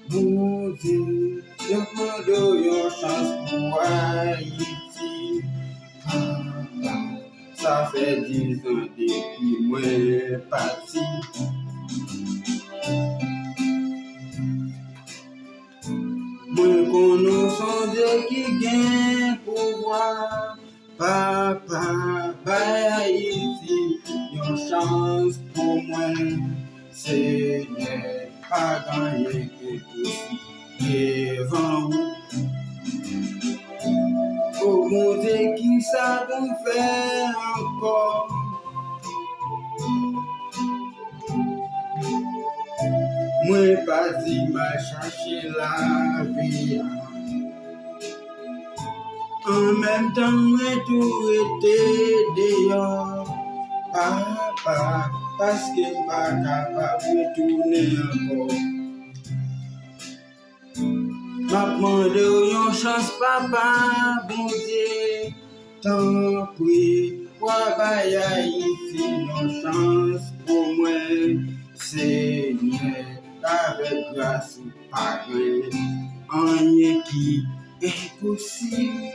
Mon Dieu, y'a pas de chance pour Haïti. Ça fait 10 ans depuis moi parti. Moi connais son Dieu qui gagne pouvoir. Papa, Haïti, une chance pour moi. Seigneur, pas gagné que possible devant vous. Oh mon Dieu, qui ça qu'on fait encore? Moi pas dit m'a chercher la vie. En même temps, moi tout était dehors. Papa, parce que pas capable de tourner encore. M'a demandé une chance, papa, bon Dieu. Tant pis, ouais, ici, une chance pour moi. Seigneur, avec grâce, pas rien qui est possible.